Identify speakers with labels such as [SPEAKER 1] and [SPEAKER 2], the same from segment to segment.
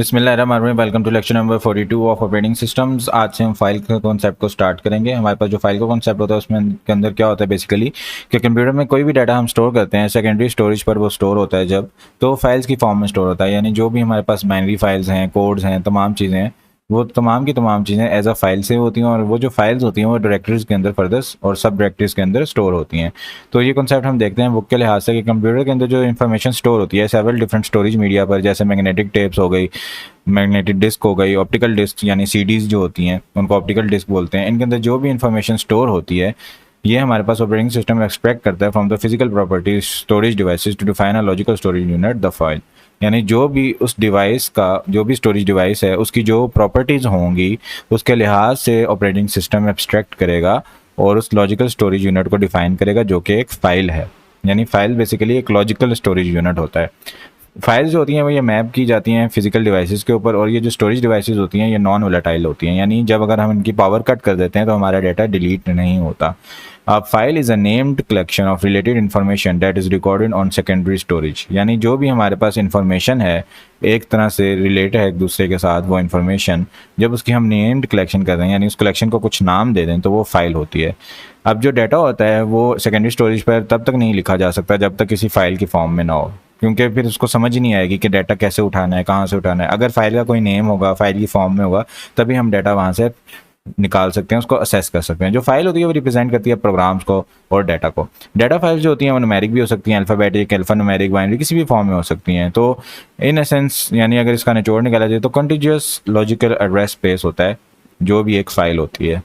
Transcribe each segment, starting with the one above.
[SPEAKER 1] बिस्मिल्लाहिर्रहमानिर्रहीम। Welcome to lecture number 42 of operating systems. आज से हम फाइल के कॉन्सेप्ट को स्टार्ट करेंगे। हमारे पास जो फाइल का कॉन्सेप्ट होता है उसमें के अंदर क्या होता है बेसिकली कि कंप्यूटर में कोई भी डाटा हम स्टोर करते हैं सेकेंडरी स्टोरेज पर वो स्टोर होता है जब तो फाइल्स की फॉर्म में स्टोर होता है। यानी जो भी हमारे पास बाइनरी फाइल्स हैं, कोड्स हैं, तमाम चीज़ें हैं, वो तमाम की तमाम चीज़ें एज अ फाइल से होती हैं और वो जो फाइल्स होती हैं वो डायरेक्टरीज के अंदर फर्दर और सब डायरेक्टरीज के अंदर स्टोर होती हैं। तो ये कॉन्सेप्ट हम देखते हैं बुक के लिहाज से कि कंप्यूटर के अंदर जो इन्फॉर्मेशन स्टोर होती है सेवरल डिफरेंट स्टोरेज मीडिया पर, जैसे मैग्नेटिक टेप्स हो गई, मैग्नेटिक डिस्क हो गई, ऑप्टिकल डिस्क यानी सीडीज जो होती हैं उनको ऑप्टिकल डिस्क बोलते हैं। इनके अंदर जो भी इंफॉर्मेशन स्टोर होती है ये हमारे पास ऑपरेटिंग सिस्टम एक्सपेक्ट करता है from the physical properties storage devices to define a logical storage unit the file. यानी जो भी उस डिवाइस का जो भी स्टोरेज डिवाइस है उसकी जो प्रॉपर्टीज़ होंगी उसके लिहाज से ऑपरेटिंग सिस्टम एब्स्ट्रैक्ट करेगा और उस लॉजिकल स्टोरेज यूनिट को डिफाइन करेगा जो कि एक फ़ाइल है। यानी फ़ाइल बेसिकली एक लॉजिकल स्टोरेज यूनिट होता है। फाइल्स जो होती हैं वो ये मैप की जाती हैं फिजिकल डिवाइसेस के ऊपर, और ये जो स्टोरेज डिवाइसेस होती हैं ये नॉन वोलेटाइल होती हैं। यानी जब अगर हम इनकी पावर कट कर देते हैं तो हमारा डाटा डिलीट नहीं होता। A file is a named collection of related information that is recorded on secondary storage। यानी जो भी हमारे पास इंफॉर्मेशन है एक तरह से रिलेट है एक दूसरे के साथ, वो इन्फॉर्मेशन जब उसकी हम नेम्ड कलेक्शन कर रहे हैं यानी उस कलेक्शन को कुछ नाम दे दें तो वो फाइल होती है। अब जो डाटा होता है वो सेकेंडरी स्टोरेज पर तब तक नहीं लिखा जा सकता जब तक किसी फाइल की फॉर्म में ना हो, क्योंकि फिर उसको समझ ही नहीं आएगी कि डाटा कैसे उठाना है, कहाँ से उठाना है। अगर फाइल का कोई नेम होगा, फाइल की फॉर्म में होगा, तभी हम डाटा वहाँ से निकाल सकते हैं, उसको असेस कर सकते हैं। जो फाइल होती है वो रिप्रेजेंट करती है प्रोग्राम्स को और डाटा को। डाटा फाइल्स जो होती हैं वो न्यूमेरिक भी हो सकती हैं, अल्फ़ाबेटिक, अल्फ़ान्यूमेरिक, बाइनरी, किसी भी फॉर्म में हो सकती हैं। तो इन एसेंस यानी अगर इसका निचोड़ निकाला जाए तो कंटीन्यूअस लॉजिकल एड्रेस स्पेस होता है जो भी एक फ़ाइल होती है।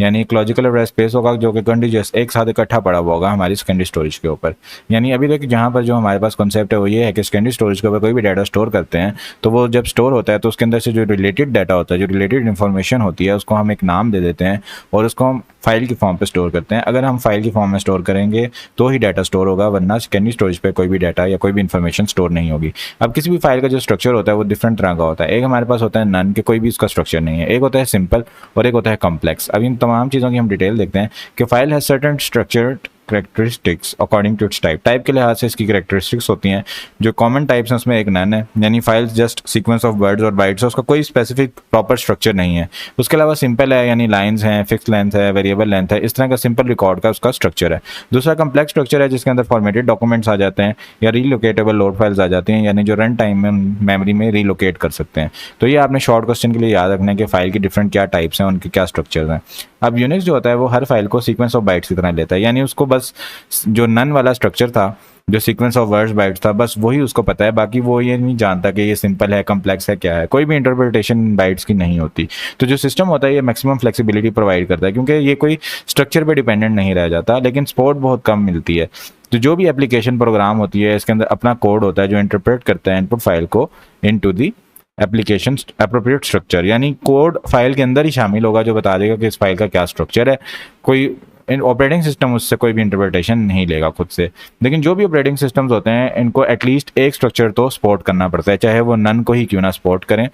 [SPEAKER 1] यानी एक लॉजिकल एड्रेस स्पेस होगा जो कि कंटीन्यूअस एक साथ इकट्ठा पड़ा हुआ होगा हमारी सेकेंडरी स्टोरेज के ऊपर। यानी अभी तक जहाँ पर जो हमारे पास कॉन्सेप्ट है वो ये है कि सेकेंडरी स्टोरेज के ऊपर कोई भी डाटा स्टोर करते हैं तो वो जब स्टोर होता है तो उसके अंदर से जो रिलेटेड डाटा होता है, जो रिलेटेड इन्फॉर्मेशन होती है, उसको हम एक नाम दे देते हैं और उसको हम फाइल की फॉर्म पे स्टोर करते हैं। अगर हम फाइल की फॉर्म में स्टोर करेंगे तो ही डाटा स्टोर होगा, वरना सेकेंडरी स्टोरेज पे कोई भी डाटा या कोई भी इन्फॉर्मेशन स्टोर नहीं होगी। अब किसी भी फाइल का जो स्ट्रक्चर होता है वो डिफरेंट तरह का होता है। एक हमारे पास होता है नन के कोई भी उसका स्ट्रक्चर नहीं है, एक होता है सिंपल और एक होता है कॉम्प्लेक्स। अब इन तमाम चीज़ों की हम डिटेल देखते हैं कि file has certain structured characteristics according to its type. Type के लिहाज से इसकी करेक्टरिस्टिक्स होती हैं। जो कॉमन टाइप्स हैं उसमें एक नन है, यानी files just sequence of words और बाइट्स है, उसका कोई स्पेसिफिक प्रॉपर स्ट्रक्चर नहीं है। उसके अलावा सिंपल है, यानी लाइंस हैं, फिक्स लेंथ है, वेरिएबल लेंथ है, इस तरह का सिंपल रिकॉर्ड का उसका स्ट्रक्चर है। दूसरा कम्प्लेक्स स्ट्रक्चर है जिसके अंदर फॉर्मेटेड डॉक्यूमेंट्स आ जाते हैं या रीलोकेटेबल लोड फाइल्स आ जाती हैं, यानी जो रन टाइम में मेमोरी में रीलोकेट कर सकते हैं। तो ये आपने शॉर्ट क्वेश्चन के लिए याद रखना है कि फाइल की डिफरेंट क्या टाइप्स हैं, उनके क्या स्ट्रक्चर्स हैं। अब यूनिक्स जो होता है वो हर फाइल को सीक्वेंस ऑफ बाइट्स की तरह लेता है, यानी उसको बस जो नन वाला स्ट्रक्चर था, जो सीक्वेंस ऑफ वर्ड्स बाइट्स था, बस वही उसको पता है। बाकी वो ये नहीं जानता कि ये सिंपल है, कम्प्लेक्स है, क्या है। कोई भी इंटरप्रिटेशन बाइट्स की नहीं होती। तो जो सिस्टम होता है ये मैक्सिमम फ्लेक्सिबिलिटी प्रोवाइड करता है क्योंकि ये कोई स्ट्रक्चर पे डिपेंडेंट नहीं रह जाता, लेकिन सपोर्ट बहुत कम मिलती है। तो जो भी एप्लीकेशन प्रोग्राम होती है इसके अंदर अपना कोड होता है जो इंटरप्रेट करता है इनपुट फाइल को into the application appropriate structure, यानी कोड फाइल के अंदर ही शामिल होगा जो बता देगा कि इस फाइल का क्या स्ट्रक्चर है। कोई ऑपरेटिंग सिस्टम उससे कोई भी इंटरप्रिटेशन नहीं लेगा खुद से। लेकिन जो भी ऑपरेटिंग सिस्टम्स होते हैं इनको एटलीस्ट एक स्ट्रक्चर तो सपोर्ट करना पड़ता है, चाहे वो नन को ही क्यों ना सपोर्ट करें,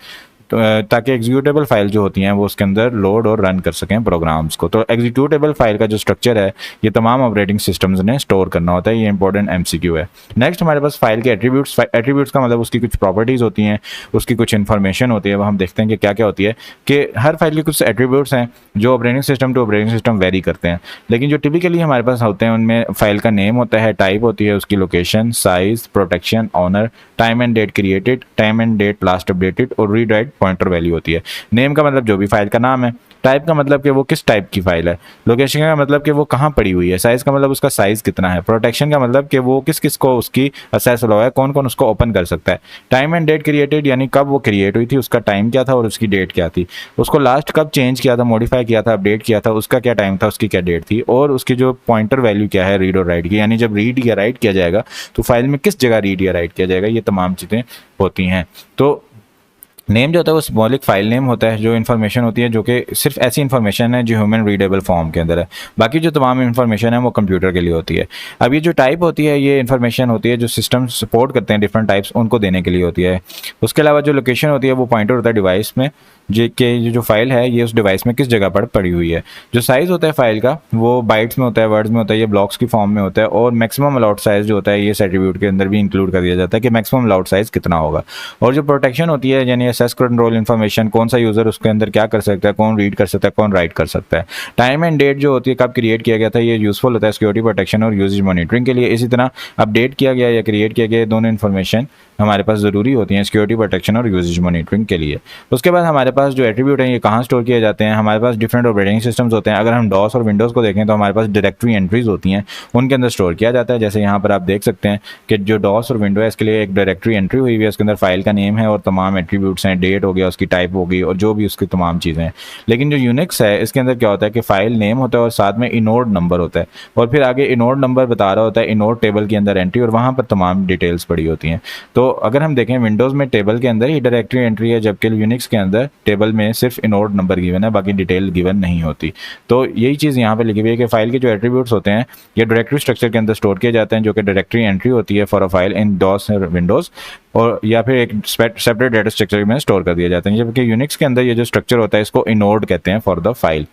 [SPEAKER 1] तो ताकि एग्जीक्यूटेबल फाइल जो होती हैं वो उसके अंदर लोड और रन कर सकें प्रोग्राम्स को। तो एग्जीक्यूटेबल फाइल का जो स्ट्रक्चर है ये तमाम ऑपरेटिंग सिस्टम्स ने स्टोर करना होता है। ये इंपॉर्टेंट एमसीक्यू है। नेक्स्ट हमारे पास फाइल के एट्रीब्यूट्स। एट्रीब्यूट्स का मतलब उसकी कुछ प्रॉपर्टीज़ होती हैं, उसकी कुछ इन्फॉर्मेशन होती है। वो हम देखते हैं कि क्या क्या होती है कि हर फाइल के कुछ एट्रीब्यूट्स हैं जो operating system to operating system vary करते हैं। लेकिन जो टिपिकली हमारे पास होते हैं उनमें फाइल का नेम होता है, टाइप होती है उसकी, location, size, protection, owner, time and date created, time and date last updated और रीड राइट पॉइंटर वैल्यू होती है। नेम का मतलब जो भी फाइल का नाम है, टाइप का मतलब कि वो किस टाइप की फाइल है, लोकेशन का मतलब कि वो कहाँ पड़ी हुई है, साइज का मतलब उसका साइज कितना है, प्रोटेक्शन का मतलब कि वो किस किस को उसकी असेस हुआ है, कौन कौन उसको ओपन कर सकता है, टाइम एंड डेट क्रिएटेड यानी कब वो क्रिएट हुई थी, उसका टाइम क्या था और उसकी डेट क्या थी, उसको लास्ट कब चेंज किया था, मॉडिफाई किया था, अपडेट किया था, उसका क्या टाइम था, उसकी क्या डेट थी, और उसकी जो पॉइंटर वैल्यू क्या है रीड और राइट की, यानी जब रीड या राइट किया जाएगा तो फाइल में किस जगह रीड या राइट किया जाएगा, ये तमाम चीज़ें होती हैं। तो नेम जो होता है वो सिंबॉलिक फाइल नेम होता है, जो इन्फॉर्मेशन होती है जो कि सिर्फ ऐसी इन्फॉर्मेशन है जो ह्यूमन रीडेबल फॉर्म के अंदर है। बाकी जो तमाम इन्फॉर्मेशन है वो कंप्यूटर के लिए होती है। अब ये जो टाइप होती है ये इन्फॉर्मेशन होती है जो सिस्टम सपोर्ट करते हैं डिफरेंट टाइप्स, उनको देने के लिए होती है। उसके अलावा जो लोकेशन होती है वो पॉइंटर होता है डिवाइस में जो फाइल है ये उस डिवाइस में किस जगह पर पड़ी हुई है। जो साइज़ होता है फाइल का वो बाइट्स में होता है, वर्ड्स में होता है, ये ब्लॉक्स की फॉर्म में होता है। और मैक्सिमम अलाउड साइज़ जो होता है ये एट्रीब्यूट के अंदर भी इंक्लूड कर दिया जाता है कि मैक्सिमम अलाउड साइज़ कितना होगा। और जो प्रोटेक्शन होती है यानी एक्सेस कंट्रोल इन्फॉर्मेशन, कौन सा यूज़र उसके अंदर क्या कर सकता है, कौन रीड कर सकता है, कौन राइट कर सकता है। टाइम एंड डेट जो होती है कब क्रिएट किया गया था, ये यूज़फुल होता है सिक्योरिटी प्रोटेक्शन और यूजेज मॉनिटरिंग के लिए। इसी तरह अपडेट किया गया या क्रिएट किया गया, दोनों इन्फॉर्मेशन हमारे पास ज़रूरी होती हैं सिक्योरिटी प्रोटेक्शन और यूजेज मॉनिटरिंग के लिए। उसके बाद हमारे पास जो एट्रीब्यूट हैं ये कहाँ स्टोर किए जाते हैं, हमारे पास डिफरेंट ऑपरेटिंग सिस्टम्स होते हैं। अगर हम डॉस और विंडोज़ को देखें तो हमारे पास डायरेक्टरी एंट्रीज होती हैं, उनके अंदर स्टोर किया जाता है। जैसे यहाँ पर आप देख सकते हैं कि जो डॉस और विंडो है इसके लिए एक डायरेक्टरी एंट्री हुई हुई है, उसके अंदर फाइल का नेम है और तमाम एट्रीब्यूट्स हैं, डेट हो गया, उसकी टाइप होगी और जो भी उसकी तमाम चीज़ें हैं। लेकिन जो यूनिक्स है इसके अंदर क्या होता है कि फाइल नेम होता है और साथ में इनोड नंबर होता है, और फिर आगे इनोड नंबर बता रहा होता है इनोड टेबल के अंदर एंट्री, और वहाँ पर तमाम डिटेल्स पड़ी होती हैं। तो अगर हम देखें विंडोज़ में टेबल के अंदर ही डायरेक्टरी एंट्री है, जबकि यूनिक्स के अंदर टेबल में सिर्फ इनोड नंबर गिवन है, बाकी डिटेल गिवन नहीं होती। तो यही चीज़ यहाँ पे लिखी हुई है कि फाइल के जो एट्रीब्यूट्स होते हैं ये डायरेक्टरी स्ट्रक्चर के अंदर स्टोर किए जाते हैं, जो कि डायरेक्टरी एंट्री होती है for a file in DOS और विंडोज़, और या फिर एक सेपरेट डाटा स्ट्रक्चर में स्टोर कर दिए जाते हैं। जबकि यूनिक्स के अंदर ये जो स्ट्रक्चर होता है इसको इनोड कहते हैं फॉर द फाइल।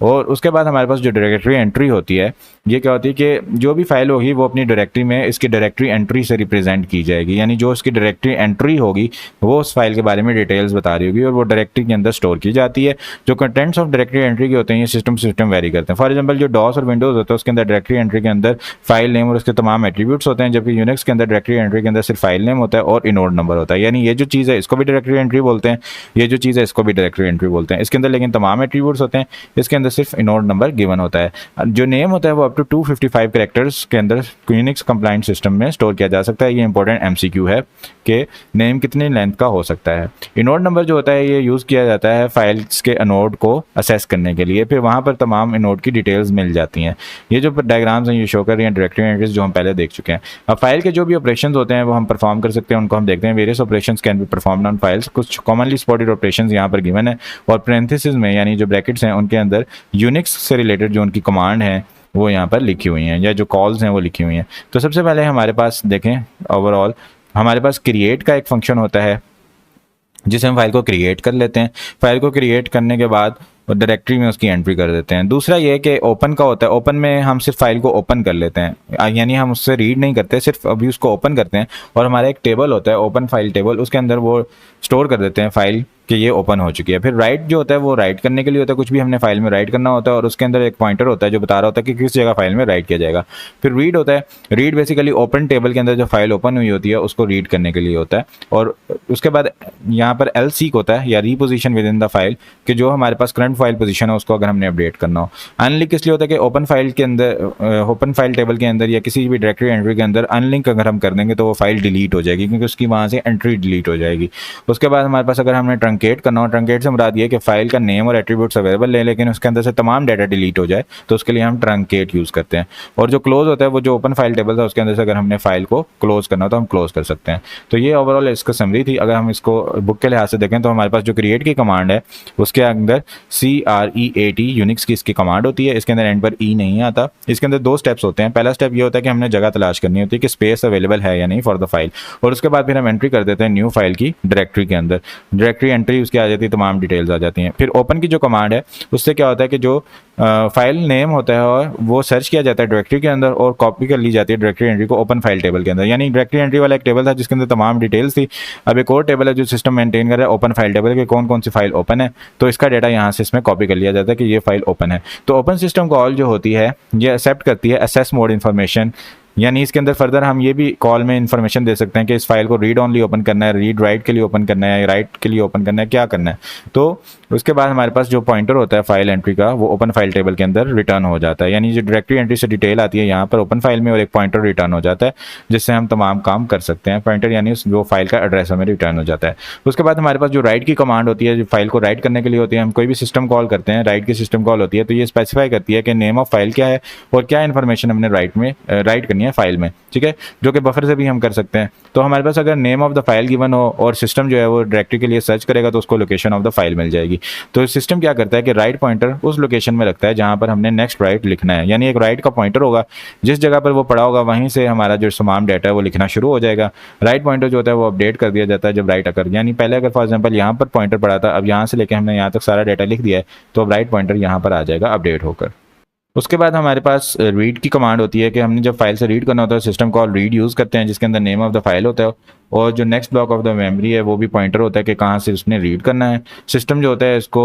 [SPEAKER 1] और उसके बाद हमारे पास जो डायरेक्टरी एंट्री होती है ये क्या होती है कि जो भी फाइल होगी वो अपनी डायरेक्टरी में इसकी डायरेक्टरी एंट्री से रिप्रेजेंट की जाएगी, यानी जो उसकी डायरेक्टरी एंट्री होगी वो उस फाइल के बारे में डिटेल्स बता रही होगी और वो डायरेक्टरी के अंदर स्टोर की जाती है। जो कंटेंट्स ऑफ डायरेक्टरी एंट्री के होते हैं ये सिस्टम वेरी करते हैं। फॉर एग्जाम्पल जो डॉस और विंडोज़ होता है उसके अंदर डायरेक्टरी एंट्री के अंदर फाइल नेम और उसके तमाम एट्रीब्यूट्स होते हैं, जबकि यूनिक्स के अंदर डायरेक्टरी एंट्री के अंदर सिर्फ फाइल नेम होता है और इनोड नंबर होता है। यानी ये जो चीज़ है इसको भी डायरेक्टरी एंट्री बोलते हैं, ये जो चीज़ है इसको भी डायरेक्टरी एंट्री बोलते हैं। इसके अंदर लेकिन तमाम एट्रीब्यूट्स होते हैं, इसके अंदर सिर्फ इनोड नंबर गिवन होता है। जो नेम होता है वो अप टू 255 कैरेक्टर्स के अंदर यूनिक्स कंप्लाइंट सिस्टम में स्टोर किया जा सकता है। ये इंपॉर्टेंट एमसीक्यू है कि नेम कितनी लेंथ का हो सकता है। इनोड नंबर जो होता है ये यूज़ किया जाता है फाइल्स के इनोड को असेस करने के लिए, फिर वहाँ पर तमाम इनोड की डिटेल्स मिल जाती हैं। ये जो डायग्राम्स हैं ये शो कर रही हैं डायरेक्टरी एंट्रीज जो हम पहले देख चुके हैं। अब फाइल के जो भी ऑपरेशन होते हैं वो हम परफॉर्म कर सकते हैं, उनको हम देखते हैं। Various operations can be performed on files. कुछ कॉमनली स्पॉटेड ऑपरेशंस यहाँ पर गिवन है और पैरेंथेसिस में यानी जो ब्रैकेट्स हैं उनके अंदर यूनिक्स से रिलेटेड जो उनकी कमांड है वो यहाँ पर लिखी हुई हैं, या जो कॉल्स हैं वो लिखी हुई हैं। तो सबसे पहले हमारे पास देखें ओवरऑल हमारे पास क्रिएट का एक फंक्शन होता है जिसे हम फाइल को क्रिएट कर लेते हैं। फाइल को क्रिएट करने के बाद डायरेक्टरी में उसकी एंट्री कर देते हैं। दूसरा ये कि ओपन का होता है, ओपन में हम सिर्फ फाइल को ओपन कर लेते हैं, यानी हम उससे रीड नहीं करते, सिर्फ अभी उसको ओपन करते हैं और हमारा एक टेबल होता है ओपन फाइल टेबल, उसके अंदर वो स्टोर कर देते हैं फाइल कि ये ओपन हो चुकी है। फिर राइट जो होता है वो राइट करने के लिए होता है, कुछ भी हमने फाइल में राइट करना होता है और उसके अंदर एक पॉइंटर होता है जो बता रहा होता है कि किस जगह फाइल में राइट किया जाएगा। फिर रीड होता है, रीड बेसिकली ओपन टेबल के अंदर जो फाइल ओपन हुई होती है उसको रीड करने के लिए होता है। और उसके बाद यहाँ पर एल सीक होता है या reposition with in the file, कि जो हमारे पास करंट फाइल पोजीशन है उसको अगर हमने अपडेट करना हो। अनलिंक इसलिए होता है कि ओपन फाइल के अंदर ओपन फाइल टेबल के अंदर या किसी भी डायरेक्टरी एंट्री के अंदर अनलिंक अगर हम कर देंगे तो वो फाइल डिलीट हो जाएगी, क्योंकि उसकी वहाँ से एंट्री डिलीट हो जाएगी। उसके बाद हमारे पास अगर हमने ट्रंकेट करना हो, ट्रंकेट से मुराद ये कि फाइल का नेम और एट्रीब्यूट्स अवेलेबल है लेकिन उसके अंदर से तमाम डाटा डिलीट हो जाए, तो उसके लिए हम ट्रंकेट यूज़ करते हैं। और जो क्लोज होता है वो जो ओपन फाइल टेबल था उसके अंदर से अगर हमने फाइल को क्लोज करना हो तो हम क्लोज कर सकते हैं। तो ये ओवरऑल इसका समरी थी। अगर हम इसको बुक के लिहाज से देखें तो हमारे पास जो क्रिएट की कमांड है उसके अंदर CREAT यूनिक्स की इसकी कमांड होती है, इसके अंदर एंड पर ई नहीं आता। इसके अंदर दो स्टेप्स होते हैं। पहला स्टेप ये होता है कि हमने जगह तलाश करनी होती है कि स्पेस अवेलेबल है या नहीं फॉर द फाइल, और उसके बाद फिर हम एंट्री कर देते हैं न्यू फाइल की डायरेक्टरी के अंदर। डायरेक्टरी एंट्री उसकी आ जाती है, तमाम डिटेल्स आ जाती हैं। फिर ओपन की जो कमांड है उससे क्या होता है कि जो फाइल नेम होता है और वो सर्च किया जाता है डायरेक्टरी के अंदर और कॉपी कर ली जाती है डायरेक्टरी एंट्री को ओपन फाइल टेबल के अंदर। यानी डायरेक्टरी एंट्री वाला एक टेबल था जिसके अंदर तमाम डिटेल्स थी, अब एक और टेबल है जो सिस्टम मेंटेन कर रहा है ओपन फाइल टेबल के कौन कौन सी फाइल ओपन है, तो इसका डाटा यहाँ से इसमें कॉपी कर लिया जाता है कि ये फाइल ओपन है। तो ओपन सिस्टम कॉल जो होती है ये एक्सेप्ट करती है असेस मोड इन्फॉर्मेशन, यानी इसके अंदर फर्दर हम ये भी कॉल में इन्फॉर्मेशन दे सकते हैं कि इस फाइल को रीड ओनली ओपन करना है, रीड राइट के लिए ओपन करना है, राइट के लिए ओपन करना है, क्या करना है। तो उसके बाद हमारे पास जो पॉइंटर होता है फाइल एंट्री का वो ओपन फाइल टेबल के अंदर रिटर्न हो जाता है, यानी जो डायरेक्टरी एंट्री से डिटेल आती है यहाँ पर ओपन फाइल में और एक पॉइंटर रिटर्न हो जाता है जिससे हम तमाम काम कर सकते हैं। पॉइंटर यानी उस जो फाइल का एड्रेस हमें रिटर्न हो जाता है। उसके बाद हमारे पास जो राइट की कमांड होती है जो फाइल को राइट करने के लिए होती है, हम कोई भी सिस्टम कॉल करते हैं राइट की सिस्टम कॉल होती है, तो ये स्पेसिफाई करती है कि नेम ऑफ फाइल क्या है और क्या इन्फॉर्मेशन हमने राइट करनी है फाइल में, ठीक है, जो कि बफर से भी हम कर सकते हैं। तो हमारे पास अगर name of the file given हो और सिस्टम जो है वो डायरेक्टरी के लिए सर्च करेगा तो उसको लोकेशन ऑफ द फाइल मिल जाएगी। तो सिस्टम क्या करता है कि राइट पॉइंटर उस लोकेशन में रखता है जहां पर हमने नेक्स्ट राइट लिखना है, यानी एक राइट का पॉइंटर होगा, जिस जगह पर वो पड़ा होगा वहीं से हमारा जो तमाम डाटा है वो लिखना शुरू हो जाएगा। राइट पॉइंटर जो होता है वो अपडेट कर दिया जाता है जब राइट अकर, यानी पहले अगर फॉर एग्जांपल यहाँ पर पॉइंटर पड़ा था, अब यहाँ से लेकर हमने यहाँ तक सारा डाटा लिख दिया है तो अब राइट पॉइंटर यहाँ पर आ जाएगा अपडेट होकर। उसके बाद हमारे पास रीड की कमांड होती है कि हमने जब फाइल से रीड करना होता है सिस्टम कॉल रीड यूज़ करते हैं जिसके अंदर नेम ऑफ द फाइल होता है और जो next block of the memory है वो भी पॉइंटर होता है कि कहाँ से उसने रीड करना है। सिस्टम जो होता है इसको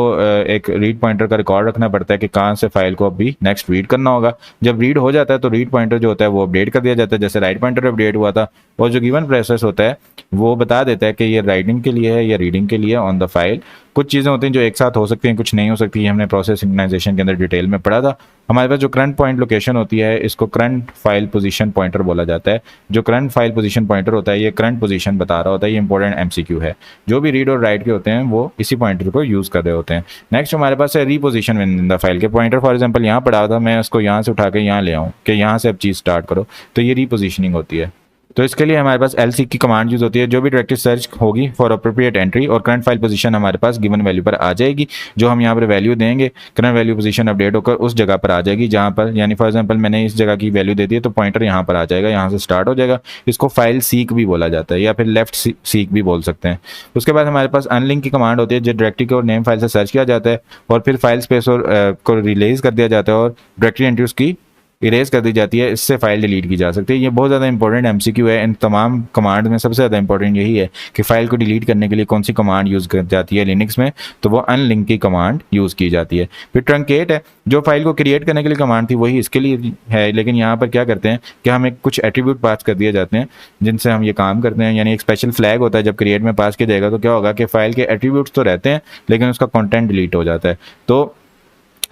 [SPEAKER 1] एक रीड पॉइंटर का रिकॉर्ड रखना पड़ता है कि कहाँ से फाइल को अभी नेक्स्ट रीड करना होगा। जब रीड हो जाता है तो रीड पॉइंटर जो होता है वो अपडेट कर दिया जाता है, जैसे राइट पॉइंटर अपडेट हुआ था। और जो गिवन प्रोसेस होता है वो बता देता है कि ये राइटिंग के लिए है या रीडिंग के लिए ऑन द फाइल। कुछ चीज़ें होती हैं जो एक साथ हो सकती हैं, कुछ नहीं हो सकती है। हमने प्रोसेस सिंक्रोनाइजेशन के अंदर डिटेल में पढ़ा था। हमारे पास जो करंट पॉइंट लोकेशन होती है इसको करंट फाइल पोजीशन पॉइंटर बोला जाता है। जो करंट फाइल पोजीशन पॉइंटर होता है ये करंट पोजीशन बता रहा होता है। ये इंपॉर्टेंट एमसीक्यू है। जो भी रीड और राइट के होते हैं वो इसी पॉइंटर को यूज़ कर रहे होते हैं। नेक्स्ट हमारे पास है रीपोजिशन इन द फाइल के पॉइंटर। फॉर एग्जाम्पल यहाँ पढ़ा था, मैं उसको यहाँ से उठा के यहाँ ले आऊँ कि यहाँ से अब चीज़ स्टार्ट करो, तो ये रीपोजिशनिंग होती है। तो इसके लिए हमारे पास एल की कमांड यूज होती है। जो भी डायरेक्टरी सर्च होगी फॉर अप्रोप्रिएट एंट्री और करंट फाइल पोजीशन हमारे पास गिवन वैल्यू पर आ जाएगी। जो हम यहाँ पर वैल्यू देंगे करंट वैल्यू पोजीशन अपडेट होकर उस जगह पर आ जाएगी जहाँ पर, यानी फॉर एग्जांपल मैंने इस जगह की वैल्यू दे दी है तो पॉइंटर यहाँ पर आ जाएगा, यहाँ से स्टार्ट हो जाएगा। इसको फाइल सीक भी बोला जाता है या फिर लेफ्ट सीक भी बोल सकते हैं। उसके बाद हमारे पास अनलिंक की कमांड होती है। जो डायरेक्टरी को नेम फाइल से सर्च किया जाता है और फिर फाइल स्पेस और को रिलीज कर दिया जाता है और डायरेक्टरी एंट्री उसकी इरेज कर दी जाती है। इससे फाइल डिलीट की जा सकती है। ये बहुत ज़्यादा इंपॉर्टेंट एमसीक्यू है। इन तमाम कमांड में सबसे ज़्यादा इंपॉर्टेंट यही है कि फाइल को डिलीट करने के लिए कौन सी कमांड यूज़ कर जाती है लिनक्स में, तो वो अनलिंक की कमांड यूज़ की जाती है। फिर ट्रंकेट है, जो फाइल को क्रिएट करने के लिए कमांड थी वही इसके लिए है, लेकिन यहाँ पर क्या करते हैं कि हमें कुछ एट्रीब्यूट पास कर दिए जाते हैं जिनसे हम ये काम करते हैं। यानी एक स्पेशल फ्लैग होता है, जब क्रिएट में पास किया जाएगा तो क्या होगा कि फाइल के एट्रीब्यूट्स तो रहते हैं लेकिन उसका कॉन्टेंट डिलीट हो जाता है। तो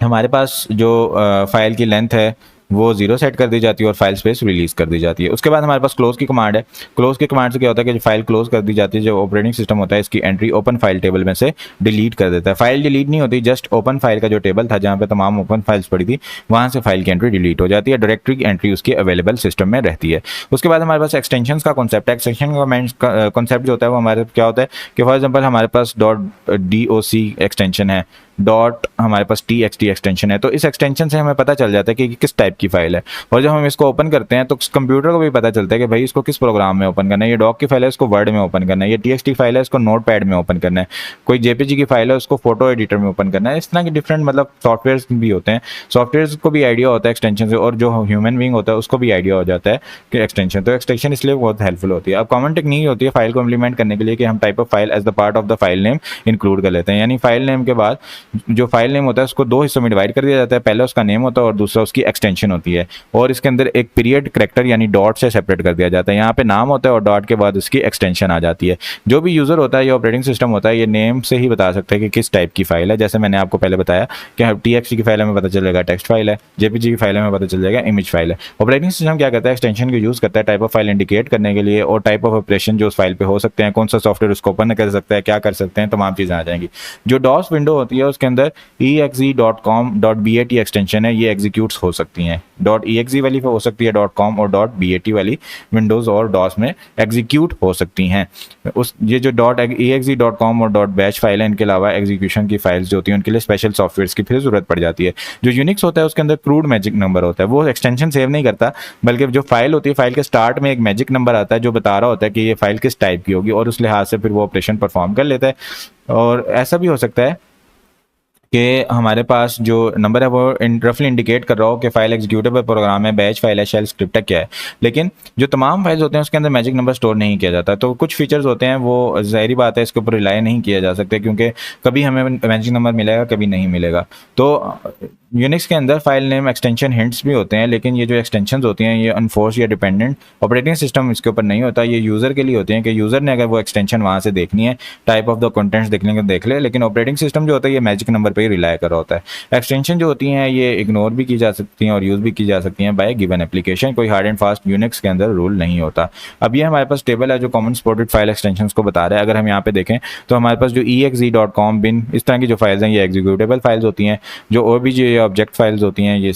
[SPEAKER 1] हमारे पास जो फाइल की लेंथ है वो 0 सेट कर दी जाती है और फाइल स्पेस रिलीज कर दी जाती है। उसके बाद हमारे पास क्लोज की कमांड है। क्लोज की कमांड से क्या होता है कि जो फाइल क्लोज कर दी जाती है, जो ऑपरेटिंग सिस्टम होता है इसकी एंट्री ओपन फाइल टेबल में से डिलीट कर देता है। फाइल डिलीट नहीं होती, जस्ट ओपन फाइल का जो टेबल था जहाँ पे तमाम ओपन फाइल्स पड़ी थी वहाँ से फाइल की एंट्री डिलीट हो जाती है। डायरेक्टरी की एंट्री उसकी अवेलेबल सिस्टम में रहती है। उसके बाद हमारे पास एक्सटेंशन का कॉन्सेप्ट है। एक्सटेंशन का कॉन्सेप्ट जो होता है वो हमारे क्या होता है कि फॉर एग्जाम्पल हमारे पास .doc एक्सटेंशन है, डॉट हमारे पास txt एक्सटेंशन है। तो इस एक्सटेंशन से हमें पता चल जाता है कि किस टाइप की फाइल है। और जब हम इसको ओपन करते हैं तो कंप्यूटर को भी पता चलता है कि भाई इसको किस प्रोग्राम में ओपन करना है। ये डॉक की फाइल है इसको वर्ड में ओपन करना है, ये txt फाइल है इसको नोट पैड में ओपन करना है, कोई जेपीजी की फाइल है उसको फोटो एडिटर में ओपन करना है। इस तरह के डिफरेंट मतलब सॉफ्टवेयर भी होते हैं। सॉफ्टवेयर को भी आइडिया होता है एक्सटेंशन से, और जो ह्यूमन बीइंग होता है उसको भी आइडिया हो जाता है कि एक्सटेंशन, तो एक्सटेंशन इसलिए बहुत हेल्पफुल होती है। अब कॉमन टेक्निक होती है फाइल को इम्प्लीमेंट करने के लिए कि हम type of file as the part of the file name include कर लेते हैं। यानी फाइल नेम के बाद जो फाइल नेम होता है उसको दो हिस्सों में डिवाइड कर दिया जाता है। पहला उसका नेम होता है और दूसरा उसकी एक्सटेंशन होती है, और इसके अंदर एक पीरियड करैक्टर यानी डॉट से सेपरेट कर दिया जाता है। यहाँ पे नाम होता है और डॉट के बाद उसकी एक्सटेंशन आ जाती है। जो भी यूजर होता है या ऑपरेटिंग सिस्टम होता है ये नेम से ही बता सकता है कि किस टाइप की फाइल है। जैसे मैंने आपको पहले बताया कि txt की फाइल है हमें पता चलेगा टेक्स्ट फाइल है, जेपीजी की फाइल है हमें पता चल जाएगा इमेज फाइल है। ऑपरेटिंग सिस्टम क्या करता है एक्सटेंशन को यूज करता है टाइप ऑफ फाइल इंडिकेट करने के लिए, और टाइप ऑफ ऑपरेशन जो उस फाइल पे हो सकते हैं, कौन सा सॉफ्टवेयर उसको ओपन कर सकता है, क्या कर सकते हैं, तमाम चीज़ें आ जाएंगी। जो डॉस विंडो होती है उसके अंदर exe.com.bat एक्सटेंशन है, ये एग्जीक्यूट्स हो सकती हैं। .exe वाली हो सकती है .com, और .bat वाली विंडोज़ और डॉस में एग्जीक्यूट हो सकती हैं। उस ये जो .exe.com और .bash फाइल है इनके अलावा एग्जीक्यूशन की फाइल्स जो होती हैं उनके लिए स्पेशल सॉफ्टवेयर की फिर जरूरत पड़ जाती है। जो यूनिक्स होता है उसके अंदर क्रूड मैजिक नंबर होता है, वो एक्सटेंशन सेव नहीं करता, बल्कि जो फाइल होती है फाइल के स्टार्ट में एक मैजिक नंबर आता है जो बता रहा होता है कि ये फाइल किस टाइप की होगी, और उस लिहाज से फिर वो ऑपरेशन परफॉर्म कर लेता है। और ऐसा भी हो सकता है कि हमारे पास जो नंबर है वो रफली इंडिकेट कर रहा हो कि फाइल एग्जीक्यूटेबल प्रोग्राम है, बैच फाइल है, शेल स्क्रिप्ट है, क्या है। लेकिन जो तमाम फाइल्स होते हैं उसके अंदर मैजिक नंबर स्टोर नहीं किया जाता। तो कुछ फीचर्स होते हैं वो ज़ाहिरी बात है इसके ऊपर रिलाई नहीं किया जा सकते, क्योंकि कभी हमें मैजिक नंबर मिलेगा कभी नहीं मिलेगा। तो यूनिक्स के अंदर फाइल नेम एक्सटेंशन हिंट्स भी होते हैं, लेकिन ये जो एक्सटेंशंस होती हैं ये अनफोर्स या डिपेंडेंट ऑपरेटिंग सिस्टम इसके ऊपर नहीं होता। ये यूज़र के लिए होते हैं कि यूज़र ने अगर वो एक्सटेंशन वहाँ से देखनी है, टाइप ऑफ द कंटेंट्स देखने को देख ले, लेकिन ऑपरेटिंग सिस्टम जो होता है ये मैजिक नंबर पर ही रिलाई कर रहा होता है। एक्सटेंशन जो होती हैं ये इग्नोर भी की जा सकती हैं और यूज़ भी की जा सकती हैं बाय गिवन एप्लीकेशन। कोई हार्ड एंड फास्ट यूनिक्स के अंदर रूल नहीं होता। अब ये हमारे पास टेबल है जो कॉमन सपोर्टेड फाइल एक्सटेंशंस को बता रहा है। अगर हम यहाँ पे देखें तो हमारे पास जो exe.com bin इस तरह की जो फाइल्स हैं ये एग्जीक्यूटेबल फाइल्स होती हैं। जो obj या ऑब्जेक्ट फाइल्स होती हैं ये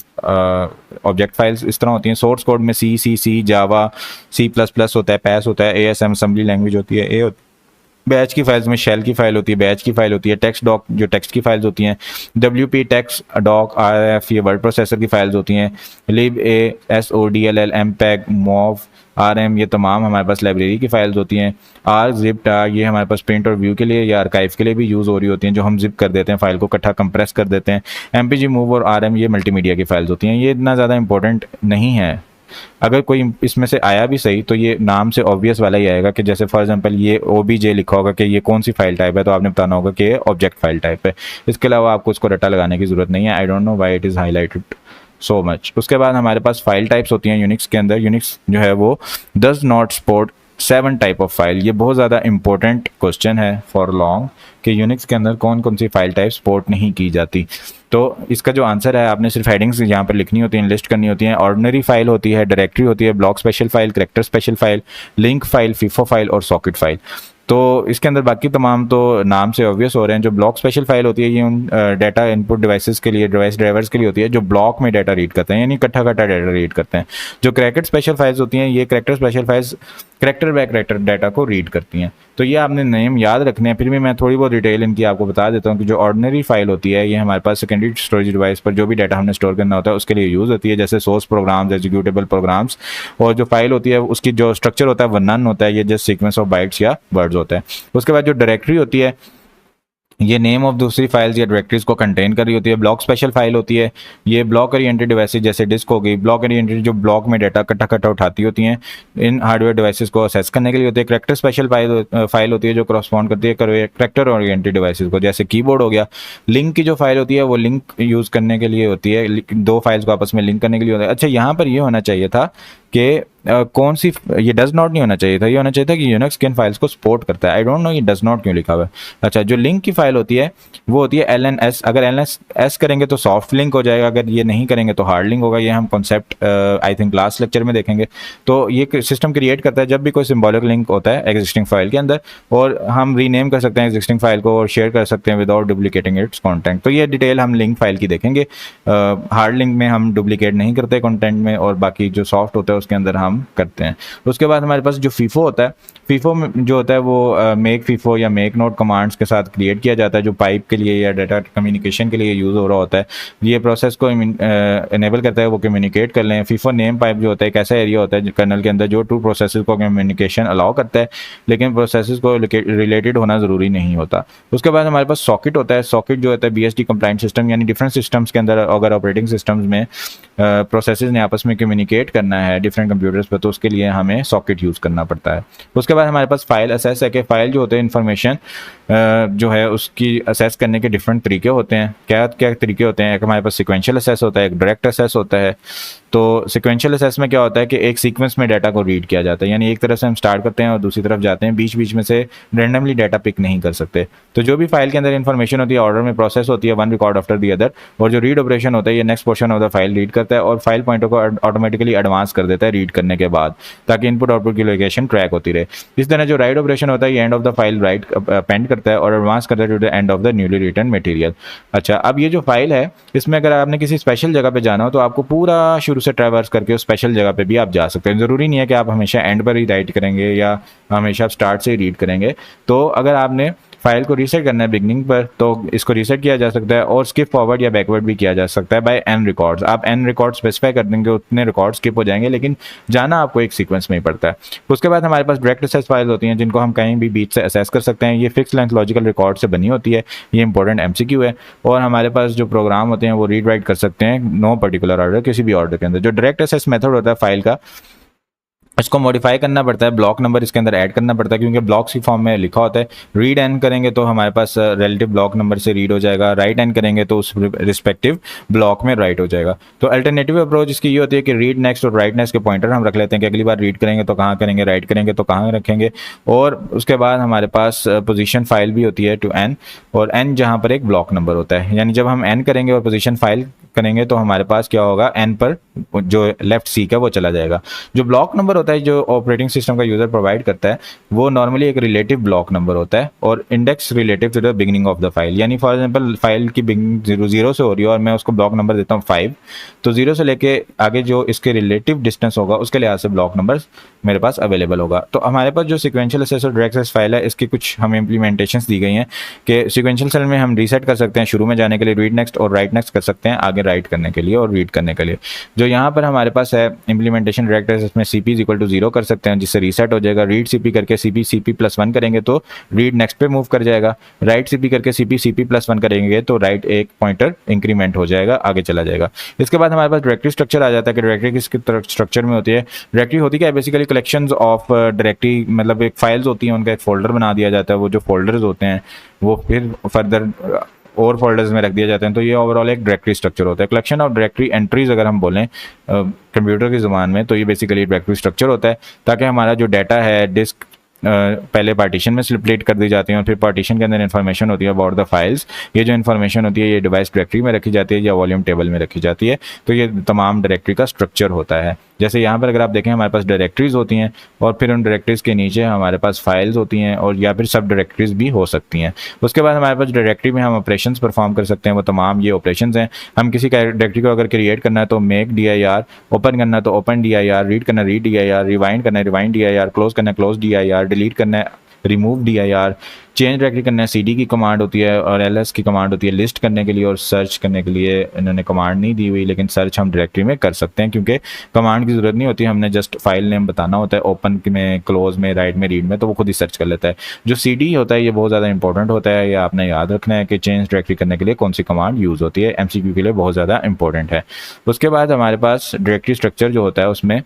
[SPEAKER 1] ऑब्जेक्ट फाइल्स इस तरह होती हैं। सोर्स कोड में C, जावा, C++ होता है, पैस होता है, ASM असेंबली लैंग्वेज होती है, ए बैच की फाइल्स में शेल की फाइल होती है, बैच की फाइल होती है, टेक्स्ट डॉक जो टेक्स्ट की फाइल्स होती हैं, WP टेक्स्ट डॉक RF ये वर्ड प्रोसेसर की फाइल्स होती हैं, lib SODLL MPEG MOV RM ये तमाम हमारे पास लाइब्रेरी की फाइल्स होती हैं। zip ये हमारे पास प्रिंट और व्यू के लिए या आर्काइव के लिए भी यूज़ हो रही होती हैं, जो हम जिप कर देते हैं फाइल को, इकट्ठा कंप्रेस कर देते हैं। MPG मूव और RM ये मल्टीमीडिया की फाइल्स होती हैं। ये इतना ज़्यादा इंपॉर्टेंट नहीं है अगर कोई इसमें से आया भी सही तो ये नाम से ऑब्वियस वाला ही आएगा कि जैसे फॉर एग्जांपल ये OBJ लिखा होगा कि ये कौन सी फाइल टाइप है, तो आपने बताना होगा कि ये ऑब्जेक्ट फाइल टाइप है। इसके अलावा आपको इसको रटा लगाने की जरूरत नहीं है। I don't know why it is highlighted so much. उसके बाद हमारे पास फाइल टाइप्स होती हैं यूनिक्स के अंदर। यूनिक्स जो है वो does not support 7 type of file. ये बहुत ज़्यादा इंपॉर्टेंट क्वेश्चन है फॉर लॉन्ग कि यूनिक्स के अंदर कौन कौन सी फाइल टाइप सपोर्ट नहीं की जाती। तो इसका जो आंसर है आपने सिर्फ हेडिंग्स यहाँ पर लिखनी होती हैं, लिस्ट करनी होती हैं। ऑर्डिनरी फाइल होती है, डायरेक्टरी होती है, block special file, character special file, link file, FIFO file और सॉकेट फाइल। तो इसके अंदर बाकी तमाम तो नाम से ऑब्वियस हो रहे हैं। जो ब्लॉक स्पेशल फाइल होती है ये उन डाटा इनपुट डिवाइसेस के लिए, डिवाइस ड्राइवर्स के लिए होती है जो ब्लॉक में डाटा रीड करते हैं, यानी इकट्ठा डाटा रीड करते हैं। जो करेक्टर स्पेशल फाइल्स होती हैं ये character special files character by character data को रीड करती हैं। तो ये आपने नेम याद रखने हैं। फिर भी मैं थोड़ी बहुत डिटेल इनकी आपको बता देता हूँ कि जो ऑर्डिनरी फाइल होती है ये हमारे पास सेकेंडरी स्टोरेज डिवाइस पर जो भी डाटा हमने स्टोर करना होता है उसके लिए यूज़ होती है, जैसे सोर्स प्रोग्राम्स, एग्जीक्यूटेबल प्रोग्राम्स। और जो फाइल होती है उसकी जो स्ट्रक्चर होता है वो नन होता है, ये जस्ट सीक्वेंस ऑफ बाइट्स या वर्ड्स होता है। उसके बाद जो डायरेक्टरी होती है ये नेम ऑफ दूसरी फाइल्स या डायरेक्टरीज को कंटेन कर रही होती है। ब्लॉक स्पेशल फाइल होती है ये ब्लॉक ओरिएंटेड डिवाइसेज जैसे डिस्क हो गई, ब्लॉक ओरिएंटेड जो ब्लॉक में डाटा कट्टा उठाती होती हैं, इन हार्डवेयर डिवाइसेज को असेस करने के लिए होती है। करेक्टर स्पेशल फाइल होती है जो करस्पॉन्ड करती है करेक्टर ओरिएंटेड डिवाइसेज को, जैसे कीबोर्ड हो गया। लिंक की जो फाइल होती है वो लिंक यूज़ करने के लिए होती है, दो फाइल्स को आपस में लिंक करने के लिए होता है। अच्छा, यहाँ पर ये होना चाहिए था कि कौन सी, ये डज नॉट नहीं होना चाहिए था, ये होना चाहिए था कि यूनिक्स किन फाइल्स को सपोर्ट करता है। आई डोंट नो ये डज नॉट क्यों लिखा हुआ है। अच्छा, जो लिंक की फाइल होती है वो होती है LNS। अगर LNS करेंगे तो सॉफ्ट लिंक हो जाएगा, अगर ये नहीं करेंगे तो हार्ड लिंक होगा। ये हम concept I think last lecture में देखेंगे। तो ये सिस्टम क्रिएट करता है जब भी कोई सिम्बॉलिक लिंक होता है एग्जिस्टिंग फाइल के अंदर, और हम रीनेम कर सकते हैं एग्जिस्टिंग फाइल को और शेयर कर सकते हैं विदाउट डुप्लीकेटिंग इट्स कॉन्टेंट। तो ये डिटेल हम लिंक फाइल की देखेंगे। हार्ड लिंक में हम डुप्लीकेट नहीं करते कॉन्टेंट में, और बाकी जो सॉफ्ट होता है उसके अंदर हम करते हैं। उसके बाद हमारे पास जो फीफो होता है, फीफो में जो होता है वो मेक फीफो या मेक नोट कमांड्स के साथ क्रिएट किया जाता है, जो पाइप के लिए या डाटा कम्युनिकेशन के लिए यूज़ हो रहा होता है। ये प्रोसेस को इनेबल करता है वो कम्युनिकेट कर लें। फीफो नेम पाइप जो होता है एक ऐसा एरिया होता है कर्नल के अंदर जो टू प्रोसेसेस को कम्युनिकेशन अलाउ करता है, लेकिन प्रोसेसेस को रिलेटेड होना ज़रूरी नहीं होता। उसके बाद हमारे पास सॉकेट होता है। सॉकेट जो होता है BSD कंप्लाइंट सिस्टम, यानी डिफरेंट सिस्टम्स के अंदर अगर ऑपरेटिंग सिस्टम्स में प्रोसेसेस ने आपस में कम्युनिकेट करना है डिफरेंट कंप्यूटर्स पर, तो उसके लिए हमें सॉकेट यूज़ करना पड़ता है। उसके बाद हमारे पास फाइल असेस है कि फाइल जो होते हैं इन्फॉर्मेशन जो है उसकी असेस करने के डिफरेंट तरीके होते हैं। क्या क्या तरीके होते हैं? एक हमारे पास सिक्वेंशियल असेस होता है, एक डायरेक्ट असेस होता है। तो सिक्वेंशियल असेस में क्या होता है कि एक सीक्वेंस में डाटा को रीड किया जाता है, यानी एक तरफ से हम स्टार्ट करते हैं और दूसरी तरफ जाते हैं, बीच बीच में से रैंडमली डाटा पिक नहीं कर सकते। तो जो भी फाइल के अंदर इन्फॉर्मेशन होती है ऑर्डर में प्रोसेस होती है, one record after the other. और जो रीड ऑपरेशन होता है ये next portion of the file read करता है और फाइल पॉइंटर को ऑटोमेटिकली एडवांस कर देता है रीड करने के बाद, ताकि इनपुट आउटपुट की लोकेशन ट्रैक होती रहे। इस तरह जो राइट ऑपरेशन होता है ये end of the file right append करता है और एडवांस करता है to the end of the newly written material. अच्छा, अब ये जो फाइल है इसमें अगर आपने किसी स्पेशल जगह पे जाना हो तो आपको पूरा शुरू से ट्रैवर्स करके उस स्पेशल जगह पे भी आप जा सकते हैं। ज़रूरी नहीं है कि आप हमेशा एंड पर ही राइट करेंगे या हमेशा आप स्टार्ट से ही रीड करेंगे। तो अगर आपने फाइल को रीसेट करना है बिगनिंग पर तो इसको रीसेट किया जा सकता है, और स्किप फॉरवर्ड या बैकवर्ड भी किया जा सकता है बाय n रिकॉर्ड्स। आप n रिकॉर्ड स्पेसिफाई कर देंगे उतने रिकॉर्ड स्किप हो जाएंगे, लेकिन जाना आपको एक सीक्वेंस में ही पड़ता है। उसके बाद हमारे पास डायरेक्ट असेस फाइल होती हैं जिनको हम कहीं भी बीच से असेस कर सकते हैं। ये फिक्स लेंथ लॉजिकल रिकॉर्ड से बनी होती है, ये इंपॉर्टेंट MCQ है। और हमारे पास जो प्रोग्राम होते हैं वो रीड राइट कर सकते हैं नो पर्टिकुलर ऑर्डर, किसी भी ऑर्डर के अंदर। जो डायरेक्ट असेस मेथड होता है फाइल का, इसको मॉडिफाई करना पड़ता है, ब्लॉक नंबर इसके अंदर ऐड करना पड़ता है, क्योंकि ब्लॉक्स की फॉर्म में लिखा होता है। रीड एन करेंगे तो हमारे पास रिलेटिव ब्लॉक नंबर से रीड हो जाएगा, राइट एन करेंगे तो उस रिस्पेक्टिव ब्लॉक में राइट हो जाएगा। तो अल्टरनेटिव अप्रोच इसकी ये होती है कि रीड नेक्स्ट और राइट नेक्स्ट के पॉइंटर हम रख लेते हैं कि अगली बार रीड करेंगे तो कहाँ करेंगे, राइट करेंगे तो कहाँ रखेंगे। और उसके बाद हमारे पास पोजीशन फाइल भी होती है टू एन, और एन जहाँ पर एक ब्लॉक नंबर होता है, यानी जब हम एन करेंगे और पोजीशन फाइल करेंगे तो हमारे पास क्या होगा, एन पर जो लेफ्ट सीक है वो चला जाएगा। जो ब्लॉक नंबर होता है जो ऑपरेटिंग सिस्टम का यूजर प्रोवाइड करता है वो नॉर्मली एक रिलेटिव ब्लॉक नंबर होता है और index relative to the beginning of the file. यानी फॉर एग्जांपल फाइल की बिगिनिंग 0 से हो रही है और मैं उसको ब्लॉक नंबर देता हूँ 5, तो 0 से लेके आगे जो इसके रिलेटिव डिस्टेंस होगा उसके लिहाज से ब्लॉक नंबर मेरे पास अवेलेबल होगा। तो हमारे पास जो सिक्वेंशियल असेस और डायरेक्ट असेस फाइल है इसकी कुछ हमें इंप्लीमेंटेशंस दी गई हैं कि सिक्वेंशियल सेल में हम रीसेट कर सकते हैं शुरू में जाने के लिए, रीड नेक्स्ट और राइट नेक्स्ट कर सकते हैं आगे आगे राइट करने के लिए और रीड करने के लिए। जो यहाँ पर हमारे पास है इम्प्लीमेंटेशन डायरेक्टर, इसमें CP इक्वल टू 0 कर सकते हैं जिससे रीसेट हो जाएगा। रीड CP करके CP +1 करेंगे तो रीड नेक्स्ट पे मूव कर जाएगा। राइट CP करके CP +1 करेंगे तो राइट एक पॉइंटर इंक्रीमेंट हो जाएगा, आगे चला जाएगा। इसके बाद हमारे पास डायरेक्टरी स्ट्रक्चर आ जाता है कि डायरेक्टरी किस स्ट्रक्चर में होती है। डायरेक्टरी होती क्या है, बेसिकली कलेक्शंस ऑफ डायरेक्टरी, मतलब एक फाइल्स होती हैं, उनका एक फोल्डर बना दिया जाता है। वो जो फोल्डर्स होते हैं वो फिर फर्दर और फोल्डर्स में रख दिए जाते हैं। तो ये ओवरऑल एक डायरेक्टरी स्ट्रक्चर होता है। कलेक्शन ऑफ डायरेक्टरी एंट्रीज अगर हम बोलें कंप्यूटर की ज़ुबान में, तो ये बेसिकली डायरेक्टरी स्ट्रक्चर होता है, ताकि हमारा जो डाटा है डिस्क पहले पार्टीशन में स्प्लिट कर दी जाती है और फिर पार्टीशन के अंदर इन्फॉर्मेशन होती है अबाउट द फाइल्स। ये जो इन्फॉर्मेशन होती है ये डिवाइस डायरेक्टरी में रखी जाती है या वॉल्यूम टेबल में रखी जाती है। तो ये तमाम डायरेक्टरी का स्ट्रक्चर होता है। जैसे यहाँ पर अगर आप देखें हमारे पास डायरेक्टरीज होती हैं और फिर उन डायरेक्टरीज के नीचे हमारे पास फाइल्स होती हैं और या फिर सब डायरेक्टरीज भी हो सकती हैं। उसके बाद हमारे पास डायरेक्टरी में हम ऑपरेशंस परफॉर्म कर सकते हैं, वो तमाम ये ऑपरेशंस हैं। हम किसी डायरेक्टरी को अगर क्रिएट करना है तो मेक DIR, ओपन करना है तो ओपन DIR, रीड करना है रीड DIR, रिवाइंड करना है रिवाइंड DIR, क्लोज करना है क्लोज DIR, डिलीट करना है रिमूव DIR, चेंज डायरेक्टरी करना है CD की कमांड होती है और LS की कमांड होती है लिस्ट करने के लिए, और सर्च करने के लिए इन्होंने कमांड नहीं दी हुई, लेकिन सर्च हम डायरेक्टरी में कर सकते हैं क्योंकि कमांड की ज़रूरत नहीं होती, हमने जस्ट फाइल नेम बताना होता है, ओपन में, क्लोज में, राइट में, रीड में, तो वो खुद ही सर्च कर लेता है। जो CD होता है ये बहुत ज़्यादा इंपॉर्टेंट होता है, ये आपने याद रखना है कि चेंज डायरेक्टरी करने के लिए कौन सी कमांड यूज़ होती है, MCQ के लिए बहुत ज़्यादा इंपॉर्टेंट है। उसके बाद हमारे पास डायरेक्टरी स्ट्रक्चर जो होता है उसमें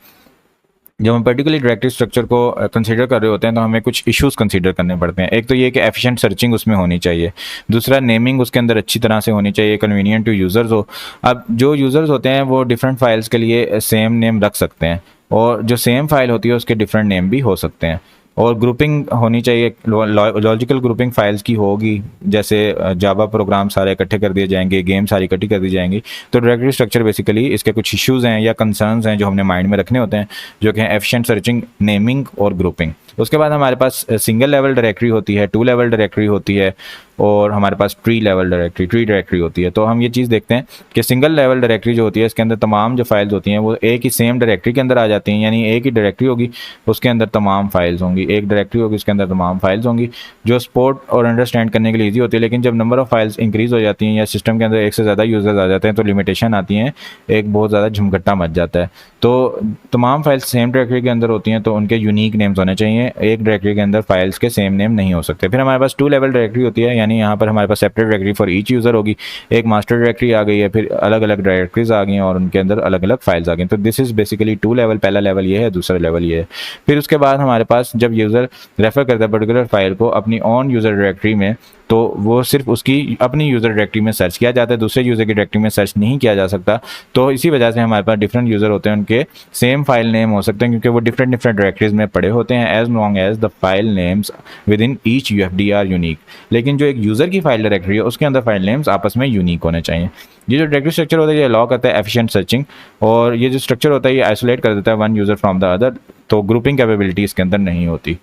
[SPEAKER 1] जब हम पर्टिकुलरली डायरेक्टरी स्ट्रक्चर को कंसीडर कर रहे होते हैं तो हमें कुछ इश्यूज कंसीडर करने पड़ते हैं। एक तो ये कि एफिशिएंट सर्चिंग उसमें होनी चाहिए, दूसरा नेमिंग उसके अंदर अच्छी तरह से होनी चाहिए, कन्वीनियंट टू यूज़र्स हो। अब जो यूज़र्स होते हैं वो डिफरेंट फाइल्स के लिए सेम नेम रख सकते हैं और जो सेम फाइल होती है उसके डिफरेंट नेम भी हो सकते हैं। और ग्रुपिंग होनी चाहिए, लॉजिकल ग्रुपिंग फाइल्स की होगी, जैसे जावा प्रोग्राम सारे इकट्ठे कर दिए जाएंगे, गेम सारी इकट्ठी कर दी जाएंगी। तो डायरेक्टरी स्ट्रक्चर बेसिकली इसके कुछ इश्यूज़ हैं या कंसर्न्स हैं जो हमने माइंड में रखने होते हैं, जो कि हैं एफिशिएंट सर्चिंग, नेमिंग और ग्रुपिंग। उसके बाद हमारे पास सिंगल लेवल डायरेक्टरी होती है, 2 लेवल डायरेक्टरी होती है और हमारे पास tree level directory, tree directory होती है। तो हम ये चीज़ देखते हैं कि सिंगल लेवल डायरेक्टरी जो होती है इसके अंदर तमाम जो फाइल्स होती हैं वो एक ही सेम डायरेक्टरी के अंदर आ जाती हैं, यानी एक ही डायरेक्टरी होगी उसके अंदर तमाम फाइल्स होंगी, एक डायरेक्टरी होगी उसके अंदर तमाम फाइल्स होंगी, जो सपोर्ट और अंडरस्टैंड करने के लिए ईजी होती है। लेकिन जब नंबर ऑफ फाइल्स इंक्रीज हो जाती हैं या सिस्टम के अंदर एक से ज़्यादा यूजर्स आ जाते हैं तो लिमिटेशन आती हैं, एक बहुत ज़्यादा झुमघट्टा मच जाता है। तो तमाम फाइल्स सेम डायरेक्टरी के अंदर होती हैं तो उनके यूनिक नेम्स होने चाहिए, एक डायरेक्टरी के अंदर फाइल्स के सेम नेम नहीं हो सकते। फिर हमारे पास 2 लेवल डायरेक्टरी होती है, यानी यहाँ पर हमारे पास separate directory for each user होगी, एक मास्टर डायरेक्टरी आ गई है, फिर अलग अलग डायरेक्टरीज आ गई हैं और उनके अंदर अलग अलग फाइल्स आ गई। तो दिस इज़ बेसिकली 2 लेवल, पहला लेवल ये है, दूसरा लेवल ये है। फिर उसके बाद हमारे पास जब यूज़र रेफर करता है पर्टिकुलर फाइल को अपनी ऑन यूज़र डायरेक्टरी में, तो वो सिर्फ उसकी अपनी यूज़र डायरेक्टरी में सर्च किया जाता है, दूसरे यूज़र की डायरेक्टरी में सर्च नहीं किया जा सकता। तो इसी वजह से हमारे पास डिफरेंट यूज़र होते हैं, उनके सेम फाइल नेम हो सकते हैं क्योंकि वो डिफरेंट डिफरेंट डायरेक्टरीज में पड़े होते हैं, as long as the file names within each UFD are unique. लेकिन जो एक यूज़र की फाइल डायरेक्टरी है उसके अंदर फाइल नेम्स आपस में यूनिक होने चाहिए। ये जो डायरेक्टरी स्ट्रक्चर होता है ये अलाउ करता है एफिशिएंट सर्चिंग, और ये जो स्ट्रक्चर होता है ये आइसोलेट कर देता है one user from the other, तो ग्रुपिंग कैपेबिलिटी इसके अंदर नहीं होती।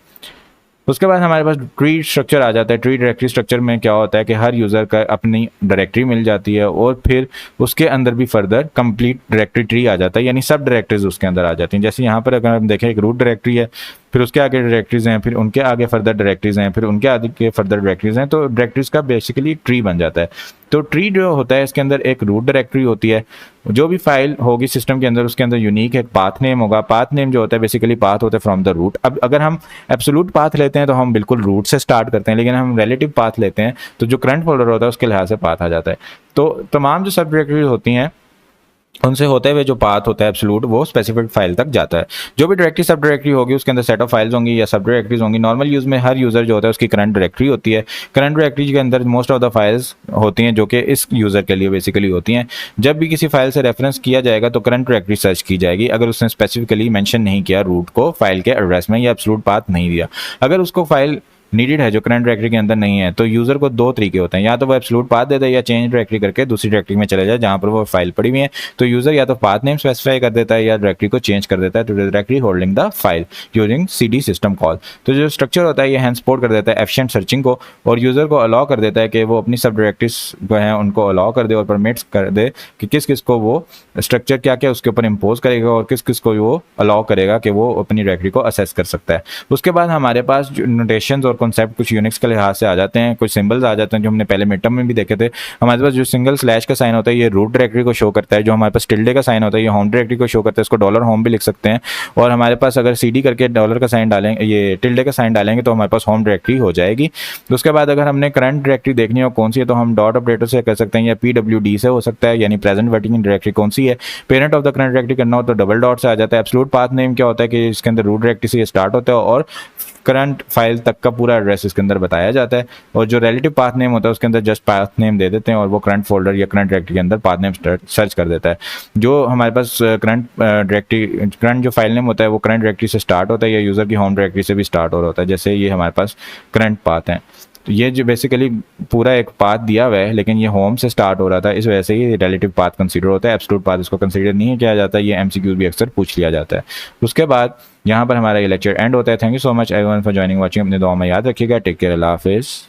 [SPEAKER 1] उसके बाद हमारे पास ट्री स्ट्रक्चर आ जाता है। ट्री डायरेक्टरी स्ट्रक्चर में क्या होता है कि हर यूज़र का अपनी डायरेक्टरी मिल जाती है और फिर उसके अंदर भी फर्दर कंप्लीट डायरेक्टरी ट्री आ जाता है, यानी सब डायरेक्टरीज उसके अंदर आ जाती हैं। जैसे यहाँ पर अगर हम देखें एक रूट डायरेक्टरी है, फिर उसके आगे डायरेक्टरीज हैं, फिर उनके आगे फर्दर डायरेक्टरीज हैं, फिर उनके आगे फर्दर डायरेक्टरीज हैं, तो डायरेक्टरीज का बेसिकली ट्री बन जाता है। तो ट्री जो होता है इसके अंदर एक रूट डायरेक्टरी होती है, जो भी फाइल होगी सिस्टम के अंदर उसके अंदर यूनिक एक पाथ नेम होगा। पाथ नेम जो होता है बेसिकली पाथ होता है फ्रॉम द रूट। अब अगर हम एब्सोल्यूट पाथ लेते हैं तो हम बिल्कुल रूट से स्टार्ट करते हैं, लेकिन हम रिलेटिव पाथ लेते हैं तो जो करंट फोल्डर होता है उसके लिहाज से पाथ आ जाता है। तो तमाम जो सब डायरेक्टरी होती हैं उनसे होते हुए जो पाथ होता है एब्सोल्यूट वो स्पेसिफिक फाइल तक जाता है। जो भी डायरेक्टरी सब डायरेक्टरी होगी उसके अंदर सेट ऑफ फाइल्स होंगी या सब डायरेक्टरीज होंगी। नॉर्मल यूज़ में हर यूज़र जो होता है उसकी करंट डायरेक्टरी होती है। करंट डायरेक्टरी के अंदर मोस्ट ऑफ द फाइल्स होती हैं जो कि इस यूज़र के लिए बेसिकली होती हैं। जब भी किसी फाइल से रेफरेंस किया जाएगा तो करंट डायरेक्टरी सर्च की जाएगी, अगर उसने स्पेसिफिकली मेंशन नहीं किया रूट को फाइल के एड्रेस में या एब्सोल्यूट पाथ नहीं दिया। अगर उसको फाइल नीडेड है जो करंट डायरेक्टरी के अंदर नहीं है तो यूज़र को 2 तरीके होते हैं, या तो वो एब्सोल्यूट पाथ देता है या चेंज डायरेक्टरी करके दूसरी डायरेक्टरी में चले जाए जहाँ पर वो फाइल पड़ी हुई है। तो यूज़र या तो पाथ नेम स्पेसिफाई कर देता है या डायरेक्टरी को चेंज कर देता है to directory holding the file using CD system call. तो जो स्ट्रक्चर होता है ये हैंड सपोर्ट कर देता है एफिशिएंट सर्चिंग को, और यूज़र को अलाउ कर देता है कि वो अपनी सब डायरेक्टरीज जो हैं उनको अलाउ कर दे और परमिट्स कर दे कि किस किस को वो स्ट्रक्चर क्या क्या उसके ऊपर इम्पोज करेगा और किस किस को वो अलाउ करेगा कि वो अपनी डायरेक्टरी को असेस कर सकता है। उसके बाद हमारे पास जो नोटेशंस और कॉन्सेप्ट कुछ यूनिक्स के लिहाज से आ जाते हैं, कुछ सिंबल्स आ जाते हैं जो हमने पहले मिड टर्म में भी देखे थे। हमारे पास जो सिंगल स्लैश का साइन होता है ये रूट डायरेक्टरी को शो करता है, जो हमारे पास टिल्डे का साइन होता है ये होम डायरेक्टरी को शो करता है, इसको डॉलर होम भी लिख सकते हैं। और हमारे पास अगर CD करके डॉलर का साइन डालेंगे, ये टिल्डे का साइन डालेंगे तो हमारे पास होम डायरेक्टरी हो जाएगी। उसके बाद अगर हमने करंट डायरेक्टरी देखनी हो कौन सी है तो हम डॉट ऑपरेटर से कर सकते हैं, या PWD से हो सकता है, यानी प्रेजेंट वर्किंग डायरेक्टरी कौन सी है। Parent of the current directory करना हो तो डबल डॉट से आ जाता है। एब्सोल्यूट पाथ नेम क्या होता है कि इसके अंदर रूट डायरेक्टरी से स्टार्ट होता है और करंट फाइल तक का पूरा एड्रेस इसके अंदर बताया जाता है। और जो रिलेटिव पाथ नेम होता है उसके अंदर जस्ट पाथ नेम दे देते हैं और वो करंट फोल्डर या करंट डायरेक्टरी के अंदर पाथ नेम सर्च कर देता है। जो हमारे पास करंट डायरेक्टरी, करंट जो फाइल नेम होता है वो करंट डायरेक्टरी से स्टार्ट होता है या यूज़र की होम डायरेक्टरी से भी स्टार्ट हो रहा होता है, जैसे ये हमारे पास करंट पाथ है। तो ये जो बेसिकली पूरा एक पाथ दिया हुआ है लेकिन ये होम से स्टार्ट हो रहा था, इस वजह से ये रिलेटिव पाथ कंसीडर होता है। एब्सोल्यूट पाथ इसको कंसीडर नहीं किया जाता, ये MCQ भी अक्सर पूछ लिया जाता है। उसके बाद यहाँ पर हमारा ये लेक्चर एंड होता है। Thank you so much everyone for joining watching. अपने दुआ में याद रखिएगा। टेक केयर, अल्लाह हाफिज़।